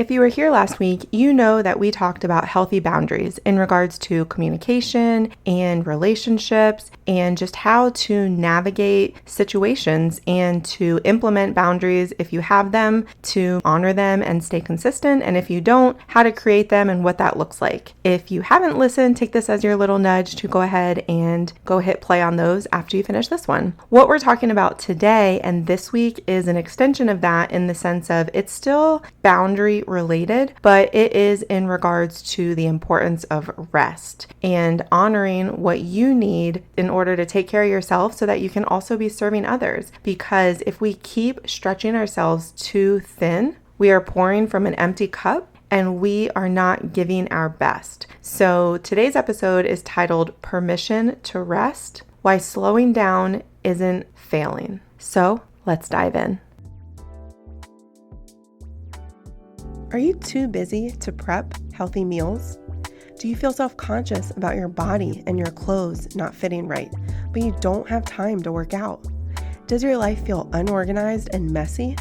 If you were here last week, you know that we talked about healthy boundaries in regards to communication and relationships and just how to navigate situations and to implement boundaries if you have them, to honor them and stay consistent, and if you don't, how to create them and what that looks like. If you haven't listened, take this as your little nudge to go ahead and go hit play on those after you finish this one. What we're talking about today and this week is an extension of that in the sense of it's still boundary related, but it is in regards to the importance of rest and honoring what you need in order to take care of yourself so that you can also be serving others. Because if we keep stretching ourselves too thin, we are pouring from an empty cup and we are not giving our best. So today's episode is titled Permission to Rest: Why Slowing Down Isn't Failing. So let's dive in. Are you too busy to prep healthy meals? Do you feel self-conscious about your body and your clothes not fitting right, but you don't have time to work out? Does your life feel unorganized and messy?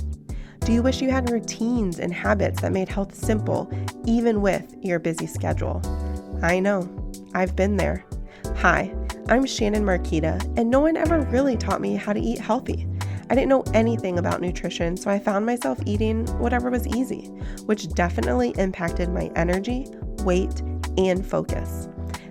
Do you wish you had routines and habits that made health simple, even with your busy schedule? I know, I've been there. Hi, I'm Shannon Marquita, and no one ever really taught me how to eat healthy. I didn't know anything about nutrition, so I found myself eating whatever was easy, which definitely impacted my energy, weight, and focus.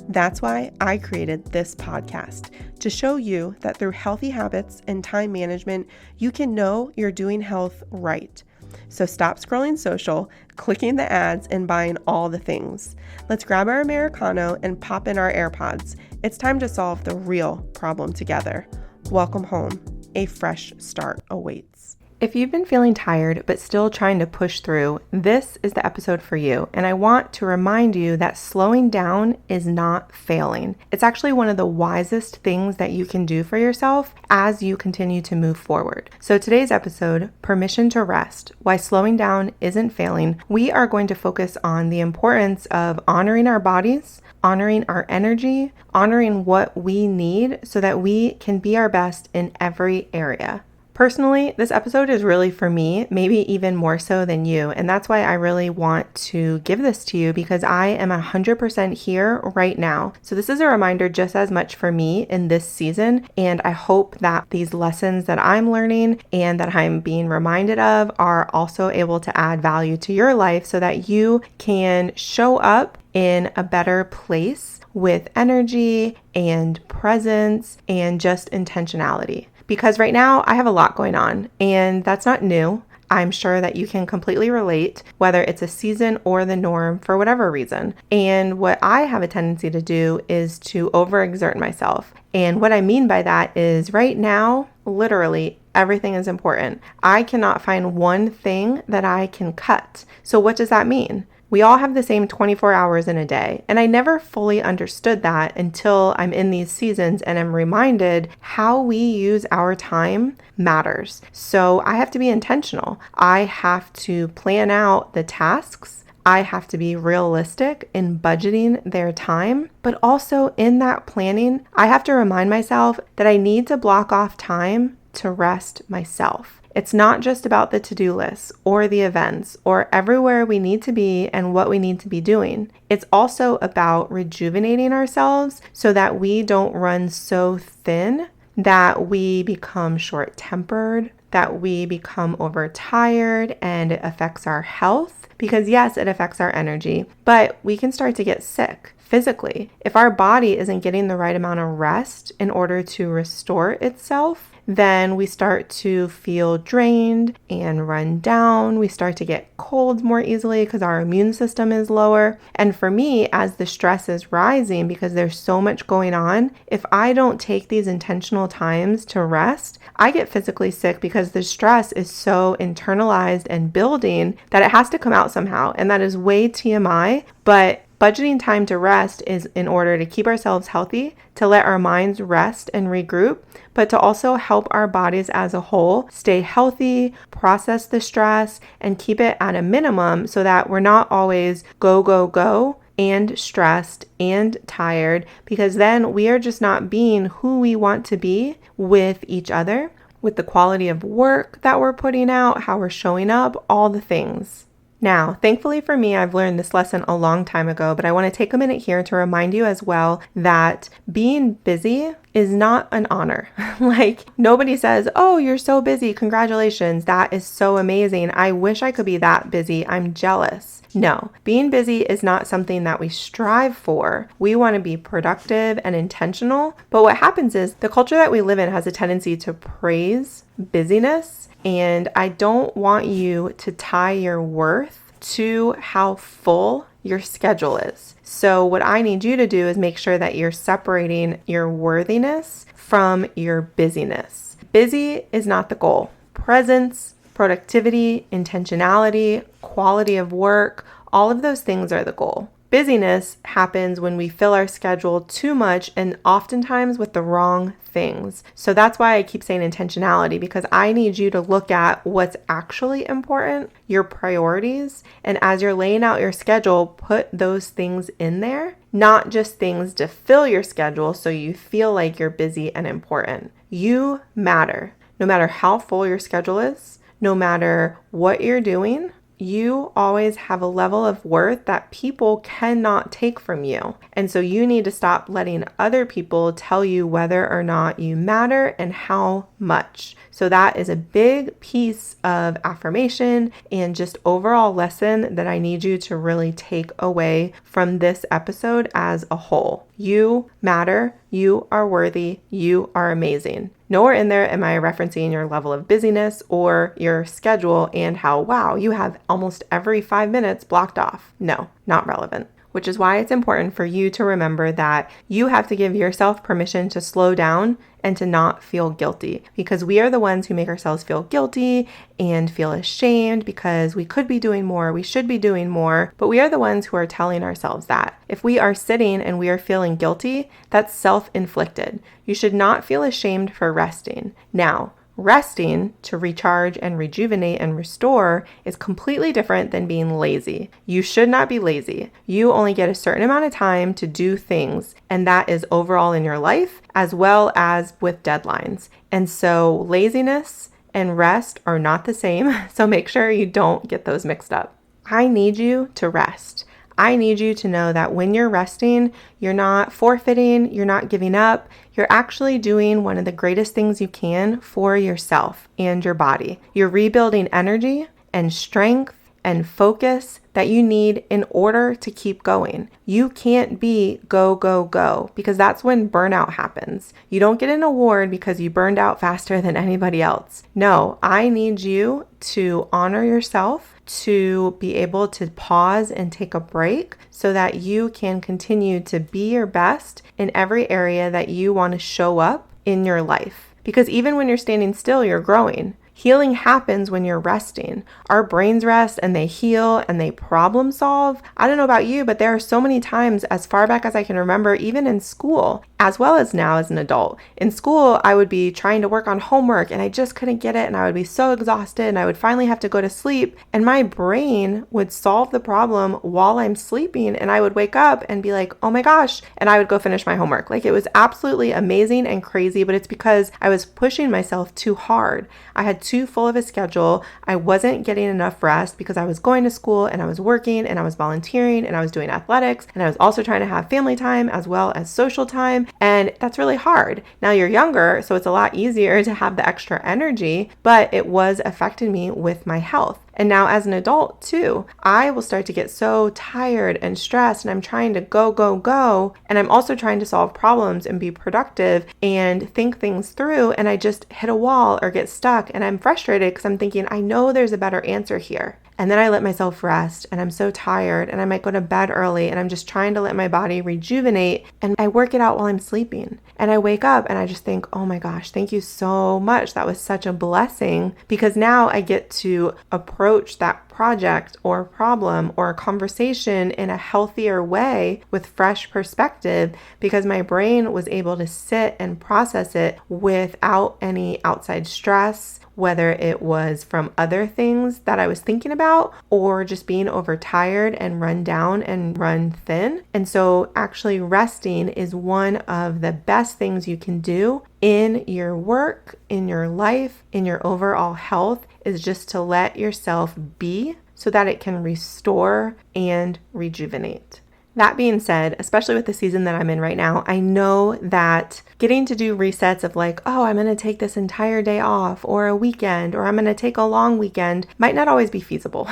That's why I created this podcast, to show you that through healthy habits and time management, you can know you're doing health right. So stop scrolling social, clicking the ads, and buying all the things. Let's grab our Americano and pop in our AirPods. It's time to solve the real problem together. Welcome home. A fresh start awaits. If you've been feeling tired but still trying to push through, this is the episode for you. And I want to remind you that slowing down is not failing. It's actually one of the wisest things that you can do for yourself as you continue to move forward. So today's episode, Permission to Rest: Why Slowing Down Isn't Failing, we are going to focus on the importance of honoring our bodies, honoring our energy, honoring what we need so that we can be our best in every area. Personally, this episode is really for me, maybe even more so than you. And that's why I really want to give this to you, because I am 100% here right now. So this is a reminder just as much for me in this season. And I hope that these lessons that I'm learning and that I'm being reminded of are also able to add value to your life so that you can show up in a better place with energy and presence and just intentionality. Because right now I have a lot going on, and that's not new. I'm sure that you can completely relate, whether it's a season or the norm for whatever reason. And what I have a tendency to do is to overexert myself. And what I mean by that is right now, literally everything is important. I cannot find one thing that I can cut. So what does that mean? We all have the same 24 hours in a day, and I never fully understood that until I'm in these seasons and I'm reminded how we use our time matters. So I have to be intentional. I have to plan out the tasks. I have to be realistic in budgeting their time, but also in that planning, I have to remind myself that I need to block off time to rest myself. It's not just about the to-do lists or the events or everywhere we need to be and what we need to be doing. It's also about rejuvenating ourselves so that we don't run so thin that we become short-tempered, that we become overtired, and it affects our health. Because yes, it affects our energy, but we can start to get sick physically. If our body isn't getting the right amount of rest in order to restore itself, then we start to feel drained and run down. We start to get colds more easily because our immune system is lower. And for me, as the stress is rising because there's so much going on, if I don't take these intentional times to rest, I get physically sick because the stress is so internalized and building that it has to come out somehow. And that is way TMI, but budgeting time to rest is in order to keep ourselves healthy, to let our minds rest and regroup, but to also help our bodies as a whole stay healthy, process the stress, and keep it at a minimum so that we're not always go, go, go, and stressed and tired, because then we are just not being who we want to be with each other, with the quality of work that we're putting out, how we're showing up, all the things. Now, thankfully for me, I've learned this lesson a long time ago, but I want to take a minute here to remind you as well that being busy is not an honor. Like, nobody says, oh, you're so busy. Congratulations. That is so amazing. I wish I could be that busy. I'm jealous. No, being busy is not something that we strive for. We want to be productive and intentional. But what happens is the culture that we live in has a tendency to praise busyness. And I don't want you to tie your worth to how full your schedule is. So what I need you to do is make sure that you're separating your worthiness from your busyness. Busy is not the goal. Presence, productivity, intentionality, quality of work, all of those things are the goal. Busyness happens when we fill our schedule too much and oftentimes with the wrong things. So that's why I keep saying intentionality, because I need you to look at what's actually important, your priorities, and as you're laying out your schedule, put those things in there, not just things to fill your schedule so you feel like you're busy and important. You matter. No matter how full your schedule is, no matter what you're doing, you always have a level of worth that people cannot take from you. And so you need to stop letting other people tell you whether or not you matter and how much. So that is a big piece of affirmation and just overall lesson that I need you to really take away from this episode as a whole. You matter. You are worthy. You are amazing. Nowhere in there am I referencing your level of busyness or your schedule and how, wow, you have almost every 5 minutes blocked off. No, not relevant. Which is why it's important for you to remember that you have to give yourself permission to slow down and to not feel guilty, because we are the ones who make ourselves feel guilty and feel ashamed because we could be doing more, we should be doing more, but we are the ones who are telling ourselves that. If we are sitting and we are feeling guilty, that's self-inflicted. You should not feel ashamed for resting. Now, resting to recharge and rejuvenate and restore is completely different than being lazy. You should not be lazy. You only get a certain amount of time to do things, and that is overall in your life as well as with deadlines. And so laziness and rest are not the same, so make sure you don't get those mixed up. I need you to rest. I need you to know that when you're resting, you're not forfeiting, you're not giving up, you're actually doing one of the greatest things you can for yourself and your body. You're rebuilding energy and strength and focus that you need in order to keep going. You can't be go, go, go, because that's when burnout happens. You don't get an award because you burned out faster than anybody else. No, I need you to honor yourself, to be able to pause and take a break so that you can continue to be your best in every area that you want to show up in your life. Because even when you're standing still, you're growing. Healing happens when you're resting. Our brains rest and they heal and they problem solve. I don't know about you, but there are so many times as far back as I can remember, even in school, as well as now as an adult. In school, I would be trying to work on homework and I just couldn't get it and I would be so exhausted and I would finally have to go to sleep and my brain would solve the problem while I'm sleeping and I would wake up and be like, oh my gosh, and I would go finish my homework. Like, it was absolutely amazing and crazy, but it's because I was pushing myself too hard. I had too full of a schedule. I wasn't getting enough rest because I was going to school and I was working and I was volunteering and I was doing athletics and I was also trying to have family time as well as social time. And that's really hard. Now you're younger, so it's a lot easier to have the extra energy, but it was affecting me with my health. And now as an adult too, I will start to get so tired and stressed and I'm trying to go, go, go. And I'm also trying to solve problems and be productive and think things through. And I just hit a wall or get stuck and I'm frustrated because I'm thinking, I know there's a better answer here. And then I let myself rest and I'm so tired and I might go to bed early and I'm just trying to let my body rejuvenate and I work it out while I'm sleeping. And I wake up and I just think, oh my gosh, thank you so much. That was such a blessing, because now I get to approach that project or problem or conversation in a healthier way with fresh perspective, because my brain was able to sit and process it without any outside stress, whether it was from other things that I was thinking about or just being overtired and run down and run thin. And so actually resting is one of the best things you can do in your work, in your life, in your overall health, is just to let yourself be so that it can restore and rejuvenate. That being said, especially with the season that I'm in right now, I know that getting to do resets of like, oh, I'm going to take this entire day off or a weekend, or I'm going to take a long weekend might not always be feasible.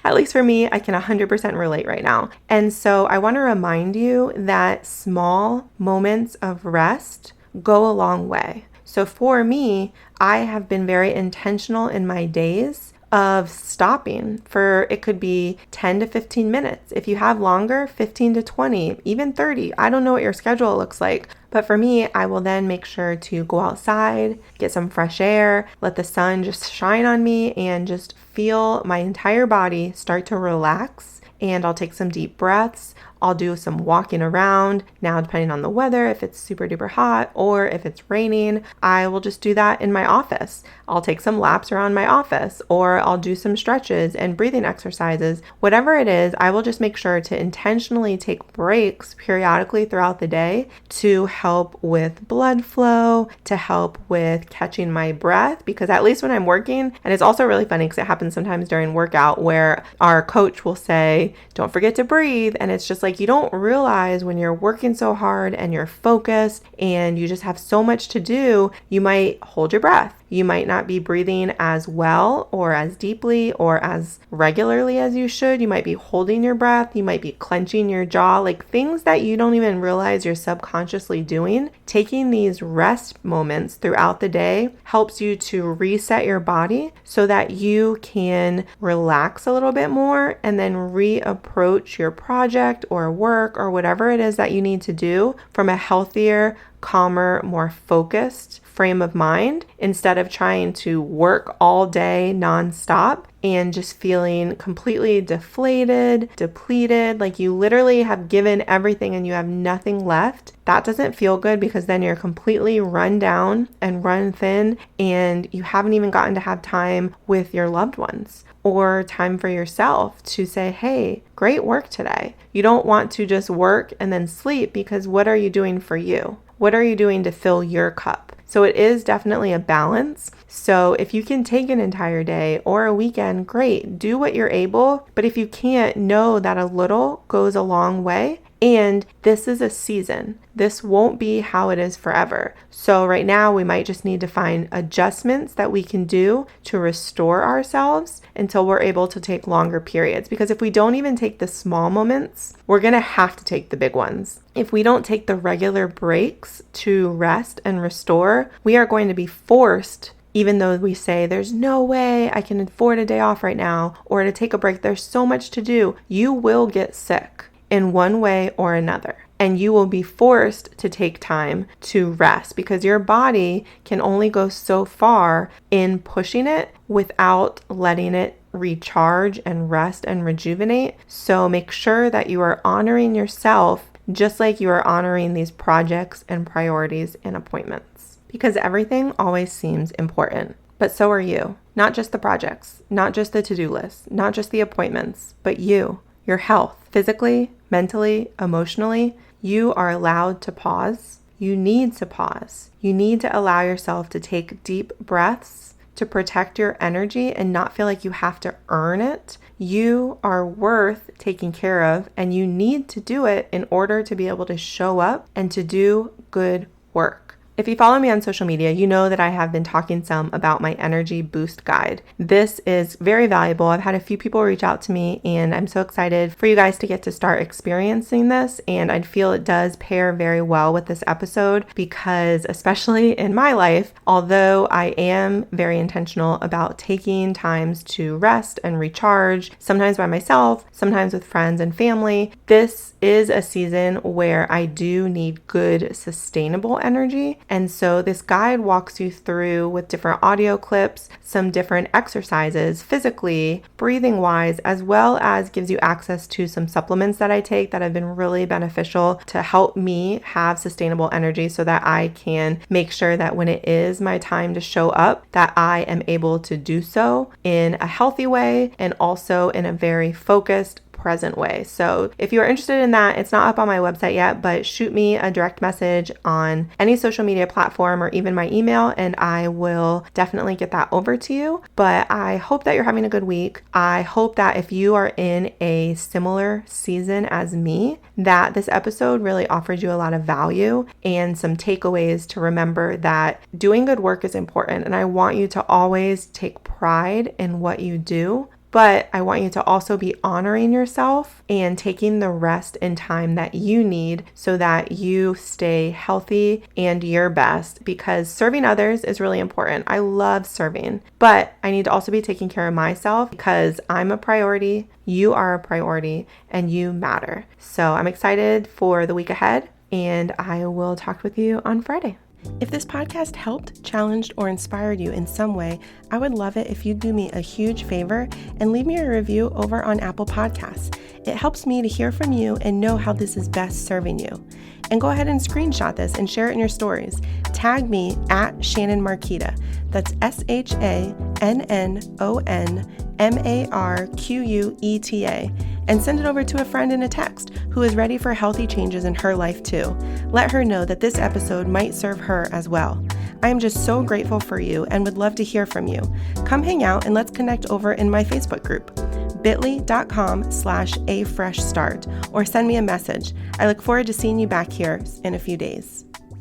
At least for me, I can 100% relate right now. And so I want to remind you that small moments of rest go a long way. So for me, I have been very intentional in my days of stopping for, it could be 10 to 15 minutes. If you have longer, 15 to 20, even 30. I don't know what your schedule looks like. But for me, I will then make sure to go outside, get some fresh air, let the sun just shine on me, and just feel my entire body start to relax. And I'll take some deep breaths. I'll do some walking around. Now, depending on the weather, if it's super duper hot or if it's raining, I will just do that in my office. I'll take some laps around my office, or I'll do some stretches and breathing exercises. Whatever it is, I will just make sure to intentionally take breaks periodically throughout the day to help with blood flow, to help with catching my breath, because at least when I'm working, and it's also really funny because it happens sometimes during workout where our coach will say, don't forget to breathe. And it's just like, you don't realize when you're working so hard and you're focused and you just have so much to do, you might hold your breath. You might not be breathing as well or as deeply or as regularly as you should. You might be holding your breath. You might be clenching your jaw, like things that you don't even realize you're subconsciously doing. Taking these rest moments throughout the day helps you to reset your body so that you can relax a little bit more and then reapproach your project or work or whatever it is that you need to do from a healthier, calmer, more focused frame of mind, instead of trying to work all day nonstop and just feeling completely deflated, depleted, like you literally have given everything and you have nothing left. That doesn't feel good, because then you're completely run down and run thin, and you haven't even gotten to have time with your loved ones or time for yourself to say, hey, great work today. You don't want to just work and then sleep, because what are you doing for you? What are you doing to fill your cup? So it is definitely a balance. So if you can take an entire day or a weekend, great, do what you're able. But if you can't, know that a little goes a long way. And this is a season. This won't be how it is forever. So right now we might just need to find adjustments that we can do to restore ourselves until we're able to take longer periods. Because if we don't even take the small moments, we're going to have to take the big ones. If we don't take the regular breaks to rest and restore, we are going to be forced, even though we say there's no way I can afford a day off right now or to take a break, there's so much to do. You will get sick in one way or another. And you will be forced to take time to rest, because your body can only go so far in pushing it without letting it recharge and rest and rejuvenate. So make sure that you are honoring yourself just like you are honoring these projects and priorities and appointments, because everything always seems important. But so are you. Not just the projects, not just the to-do list, not just the appointments, but you, your health, physically, mentally, emotionally. You are allowed to pause. You need to pause. You need to allow yourself to take deep breaths to protect your energy and not feel like you have to earn it. You are worth taking care of, and you need to do it in order to be able to show up and to do good work. If you follow me on social media, you know that I have been talking some about my energy boost guide. This is very valuable. I've had a few people reach out to me, and I'm so excited for you guys to get to start experiencing this. And I feel it does pair very well with this episode, because especially in my life, although I am very intentional about taking times to rest and recharge, sometimes by myself, sometimes with friends and family, this is a season where I do need good, sustainable energy. And so this guide walks you through with different audio clips, some different exercises physically, breathing wise, as well as gives you access to some supplements that I take that have been really beneficial to help me have sustainable energy, so that I can make sure that when it is my time to show up, that I am able to do so in a healthy way and also in a very focused, present way. So if you are interested in that, it's not up on my website yet, but shoot me a direct message on any social media platform or even my email, and I will definitely get that over to you. But I hope that you're having a good week. I hope that if you are in a similar season as me, that this episode really offers you a lot of value and some takeaways to remember that doing good work is important. And I want you to always take pride in what you do. But I want you to also be honoring yourself and taking the rest and time that you need so that you stay healthy and your best, because serving others is really important. I love serving, but I need to also be taking care of myself because I'm a priority, you are a priority, and you matter. So I'm excited for the week ahead, and I will talk with you on Friday. If this podcast helped, challenged, or inspired you in some way, I would love it if you'd do me a huge favor and leave me a review over on Apple Podcasts. It helps me to hear from you and know how this is best serving you. And go ahead and screenshot this and share it in your stories. Tag me at Shannon Marquita. That's ShannonMarqueta. And send it over to a friend in a text who is ready for healthy changes in her life too. Let her know that this episode might serve her as well. I am just so grateful for you and would love to hear from you. Come hang out and let's connect over in my Facebook group, bit.ly.com/afreshstart, or send me a message. I look forward to seeing you back here in a few days.